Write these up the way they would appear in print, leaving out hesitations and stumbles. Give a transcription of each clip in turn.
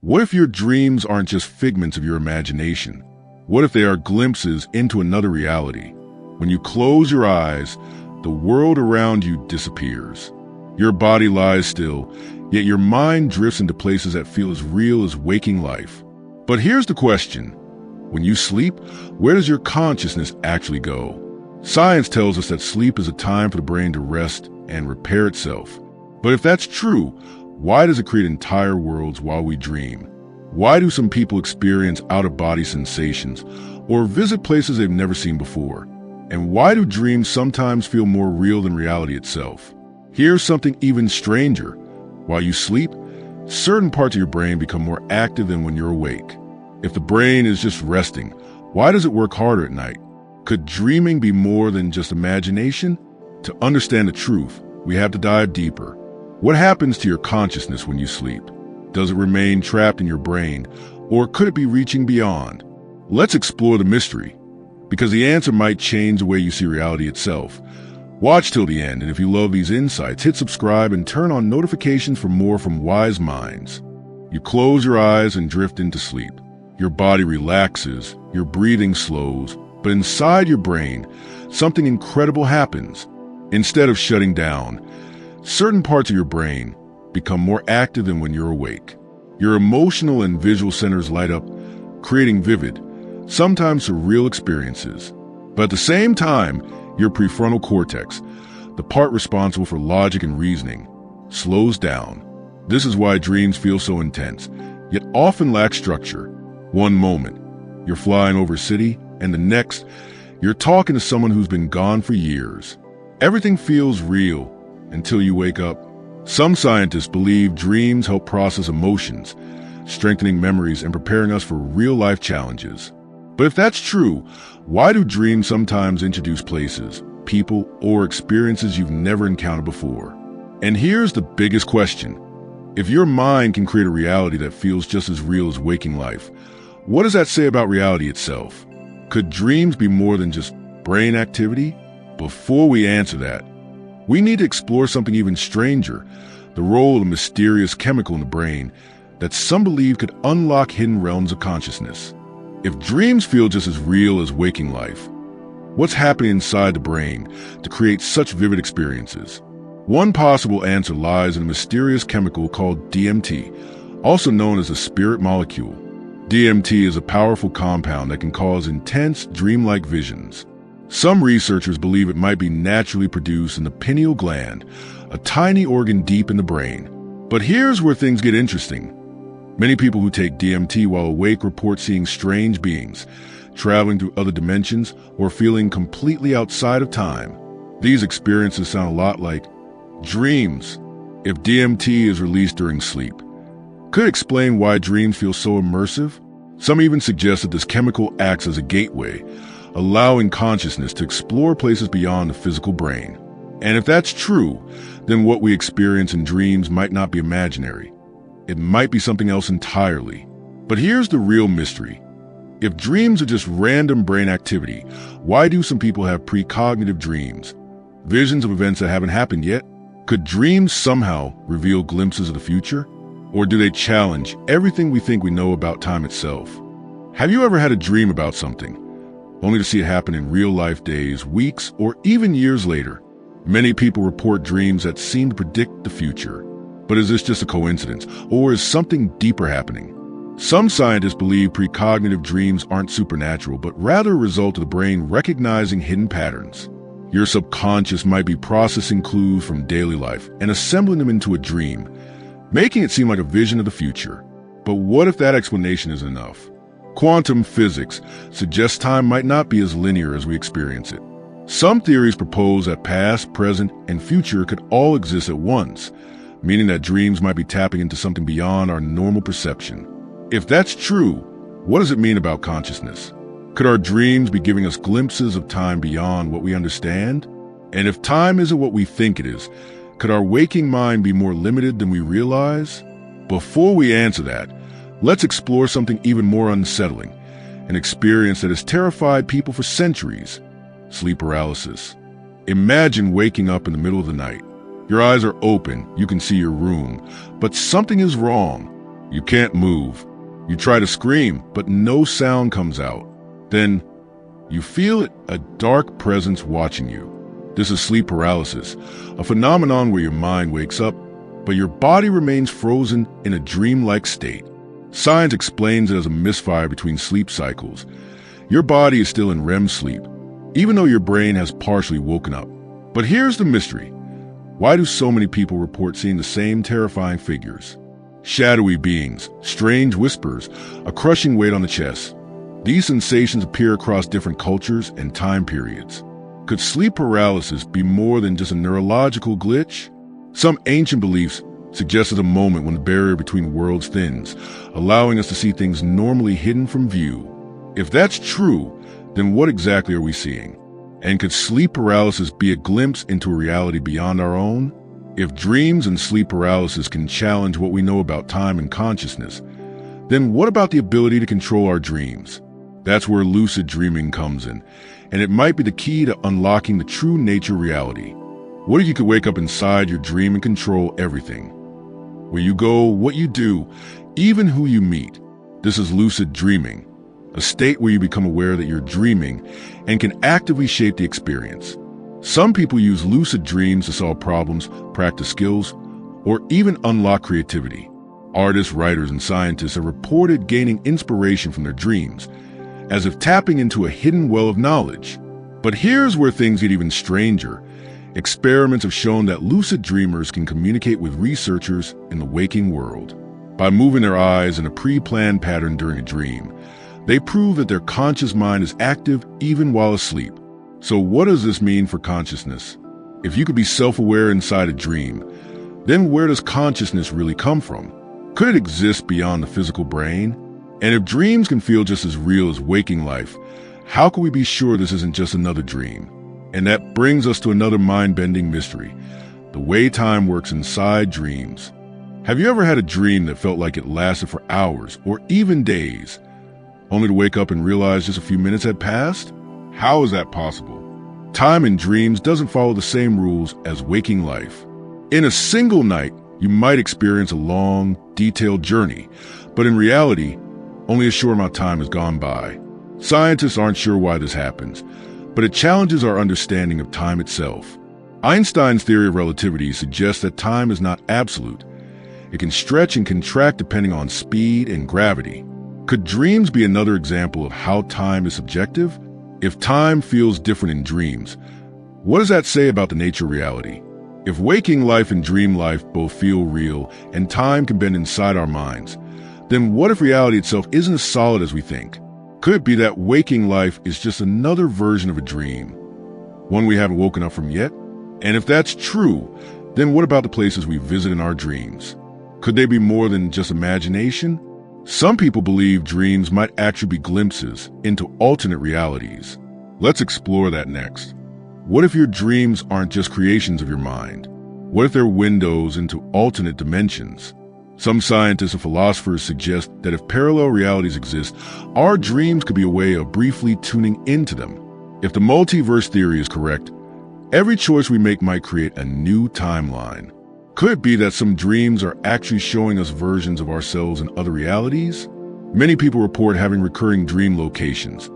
What if your dreams aren't just figments of your imagination? What if they are glimpses into another reality? When you close your eyes, the world around you disappears. Your body lies still, yet your mind drifts into places that feel as real as waking life. But here's the question. When you sleep, where does your consciousness actually go? Science tells us that sleep is a time for the brain to rest and repair itself. But if that's true, why does it create entire worlds while we dream? Why do some people experience out-of-body sensations or visit places they've never seen before? And why do dreams sometimes feel more real than reality itself? Here's something even stranger. While you sleep, certain parts of your brain become more active than when you're awake. If the brain is just resting, why does it work harder at night? Could dreaming be more than just imagination? To understand the truth, we have to dive deeper. What happens to your consciousness when you sleep? Does it remain trapped in your brain, or could it be reaching beyond? Let's explore the mystery, because the answer might change the way you see reality itself. Watch till the end, and if you love these insights, hit subscribe and turn on notifications for more from Wise Minds. You close your eyes and drift into sleep. Your body relaxes, your breathing slows, but inside your brain, something incredible happens. Instead of shutting down, certain parts of your brain become more active than when you're awake. Your emotional and visual centers light up, creating vivid, sometimes surreal experiences. But at the same time, your prefrontal cortex, the part responsible for logic and reasoning, slows down. This is why dreams feel so intense, yet often lack structure. One moment, you're flying over a city, and the next, you're talking to someone who's been gone for years. Everything feels real until you wake up. Some scientists believe dreams help process emotions, strengthening memories and preparing us for real-life challenges. But if that's true, why do dreams sometimes introduce places, people, or experiences you've never encountered before? And here's the biggest question. If your mind can create a reality that feels just as real as waking life, what does that say about reality itself? Could dreams be more than just brain activity? Before we answer that, we need to explore something even stranger, the role of a mysterious chemical in the brain that some believe could unlock hidden realms of consciousness. If dreams feel just as real as waking life, what's happening inside the brain to create such vivid experiences? One possible answer lies in a mysterious chemical called DMT, also known as the spirit molecule. DMT is a powerful compound that can cause intense, dreamlike visions. Some researchers believe it might be naturally produced in the pineal gland, a tiny organ deep in the brain. But here's where things get interesting. Many people who take DMT while awake report seeing strange beings, traveling through other dimensions, or feeling completely outside of time. These experiences sound a lot like dreams. If DMT is released during sleep, could it explain why dreams feel so immersive? Some even suggest that this chemical acts as a gateway, allowing consciousness to explore places beyond the physical brain. And if that's true, then what we experience in dreams might not be imaginary. It might be something else entirely. But here's the real mystery. If dreams are just random brain activity, why do some people have precognitive dreams? Visions of events that haven't happened yet? Could dreams somehow reveal glimpses of the future? Or do they challenge everything we think we know about time itself? Have you ever had a dream about something, only to see it happen in real-life days, weeks, or even years later? Many people report dreams that seem to predict the future. But is this just a coincidence, or is something deeper happening? Some scientists believe precognitive dreams aren't supernatural, but rather a result of the brain recognizing hidden patterns. Your subconscious might be processing clues from daily life and assembling them into a dream, making it seem like a vision of the future. But what if that explanation isn't enough? Quantum physics suggests time might not be as linear as we experience it. Some theories propose that past, present, and future could all exist at once, meaning that dreams might be tapping into something beyond our normal perception. If that's true, what does it mean about consciousness? Could our dreams be giving us glimpses of time beyond what we understand? And if time isn't what we think it is, could our waking mind be more limited than we realize? Before we answer that, let's explore something even more unsettling, an experience that has terrified people for centuries: sleep paralysis. Imagine waking up in the middle of the night. Your eyes are open, you can see your room, but something is wrong. You can't move. You try to scream, but no sound comes out. Then you feel a dark presence watching you. This is sleep paralysis, a phenomenon where your mind wakes up, but your body remains frozen in a dreamlike state. Science explains it as a misfire between sleep cycles. Your body is still in REM sleep, even though your brain has partially woken up. But here's the mystery. Why do so many people report seeing the same terrifying figures? Shadowy beings, strange whispers, a crushing weight on the chest. These sensations appear across different cultures and time periods. Could sleep paralysis be more than just a neurological glitch? Some ancient beliefs suggested a moment when the barrier between worlds thins, allowing us to see things normally hidden from view. If that's true, then what exactly are we seeing? And could sleep paralysis be a glimpse into a reality beyond our own? If dreams and sleep paralysis can challenge what we know about time and consciousness, then what about the ability to control our dreams? That's where lucid dreaming comes in, and it might be the key to unlocking the true nature of reality. What if you could wake up inside your dream and control everything? Where you go, what you do, even who you meet. This is lucid dreaming, a state where you become aware that you're dreaming and can actively shape the experience. Some people use lucid dreams to solve problems, practice skills, or even unlock creativity. Artists, writers, and scientists have reported gaining inspiration from their dreams, as if tapping into a hidden well of knowledge. But here's where things get even stranger. Experiments have shown that lucid dreamers can communicate with researchers in the waking world. By moving their eyes in a pre-planned pattern during a dream, they prove that their conscious mind is active even while asleep. So what does this mean for consciousness? If you could be self-aware inside a dream, then where does consciousness really come from? Could it exist beyond the physical brain? And if dreams can feel just as real as waking life, how can we be sure this isn't just another dream? And that brings us to another mind-bending mystery, the way time works inside dreams. Have you ever had a dream that felt like it lasted for hours or even days, only to wake up and realize just a few minutes had passed? How is that possible? Time in dreams doesn't follow the same rules as waking life. In a single night, you might experience a long, detailed journey, but in reality, only a short amount of time has gone by. Scientists aren't sure why this happens, but it challenges our understanding of time itself. Einstein's theory of relativity suggests that time is not absolute. It can stretch and contract depending on speed and gravity. Could dreams be another example of how time is subjective? If time feels different in dreams, what does that say about the nature of reality? If waking life and dream life both feel real and time can bend inside our minds, then what if reality itself isn't as solid as we think? Could it be that waking life is just another version of a dream, one we haven't woken up from yet? And if that's true, then what about the places we visit in our dreams? Could they be more than just imagination? Some people believe dreams might actually be glimpses into alternate realities. Let's explore that next. What if your dreams aren't just creations of your mind? What if they're windows into alternate dimensions? Some scientists and philosophers suggest that if parallel realities exist, our dreams could be a way of briefly tuning into them. If the multiverse theory is correct, every choice we make might create a new timeline. Could it be that some dreams are actually showing us versions of ourselves in other realities? Many people report having recurring dream locations,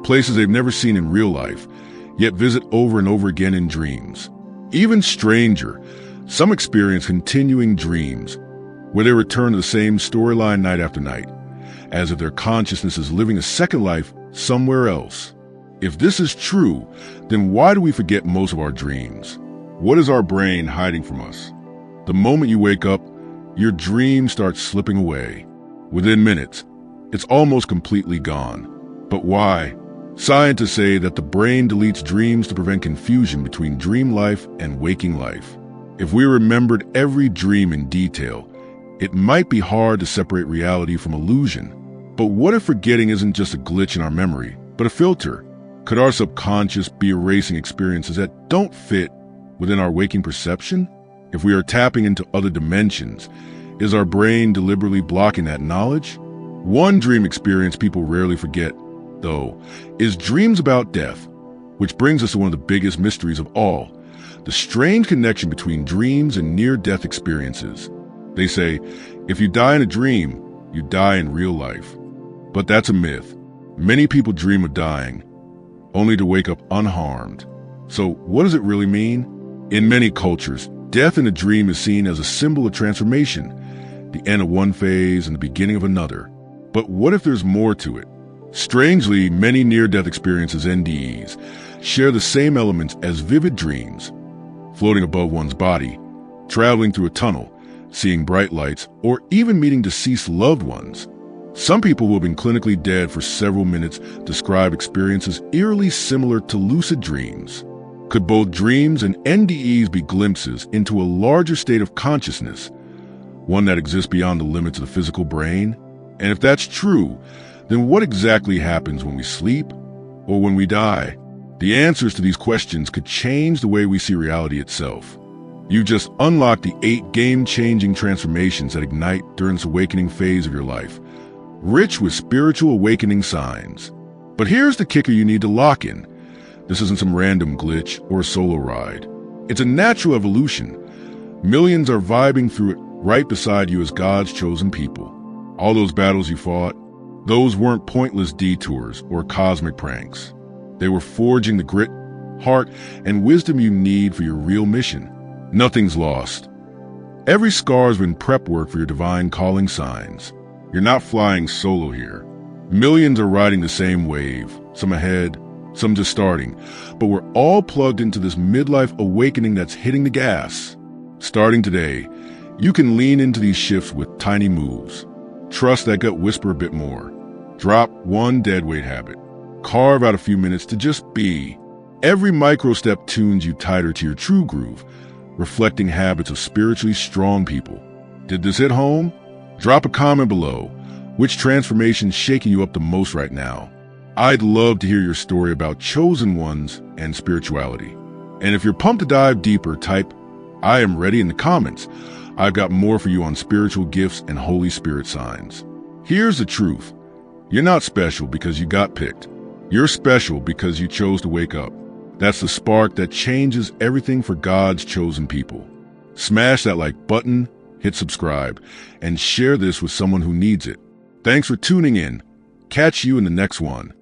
places they've never seen in real life, yet visit over and over again in dreams. Even stranger, some experience continuing dreams, where they return to the same storyline night after night, as if their consciousness is living a second life somewhere else. If this is true, then why do we forget most of our dreams? What is our brain hiding from us? The moment you wake up, your dream starts slipping away. Within minutes, it's almost completely gone. But why? Scientists say that the brain deletes dreams to prevent confusion between dream life and waking life. If we remembered every dream in detail, it might be hard to separate reality from illusion. But what if forgetting isn't just a glitch in our memory, but a filter? Could our subconscious be erasing experiences that don't fit within our waking perception? If we are tapping into other dimensions, is our brain deliberately blocking that knowledge? One dream experience people rarely forget, though, is dreams about death, which brings us to one of the biggest mysteries of all, the strange connection between dreams and near-death experiences. They say, If you die in a dream, you die in real life. But that's a myth. Many people dream of dying, only to wake up unharmed. So what does it really mean? In many cultures, death in a dream is seen as a symbol of transformation, the end of one phase and the beginning of another. But what if there's more to it? Strangely, many near-death experiences, NDEs, share the same elements as vivid dreams: floating above one's body, traveling through a tunnel, seeing bright lights, or even meeting deceased loved ones. Some people who have been clinically dead for several minutes describe experiences eerily similar to lucid dreams. Could both dreams and NDEs be glimpses into a larger state of consciousness, one that exists beyond the limits of the physical brain? And if that's true, then what exactly happens when we sleep or when we die? The answers to these questions could change the way we see reality itself. You just unlocked the 8 game-changing transformations that ignite during this awakening phase of your life, rich with spiritual awakening signs. But here's the kicker you need to lock in. This isn't some random glitch or a solo ride. It's a natural evolution. Millions are vibing through it right beside you as God's chosen people. All those battles you fought, those weren't pointless detours or cosmic pranks. They were forging the grit, heart, and wisdom you need for your real mission. Nothing's lost. Every scar has been prep work for your divine calling signs. You're not flying solo here. Millions are riding the same wave, some ahead, some just starting, but we're all plugged into this midlife awakening that's hitting the gas. Starting today, you can lean into these shifts with tiny moves. Trust that gut whisper a bit more. Drop one deadweight habit. Carve out a few minutes to just be. Every micro step tunes you tighter to your true groove, reflecting habits of spiritually strong people. Did this hit home? Drop a comment below. Which transformation's shaking you up the most right now? I'd love to hear your story about chosen ones and spirituality. And if you're pumped to dive deeper, type "I am ready" in the comments. I've got more for you on spiritual gifts and Holy Spirit signs. Here's the truth. You're not special because you got picked. You're special because you chose to wake up. That's the spark that changes everything for God's chosen people. Smash that like button, hit subscribe, and share this with someone who needs it. Thanks for tuning in. Catch you in the next one.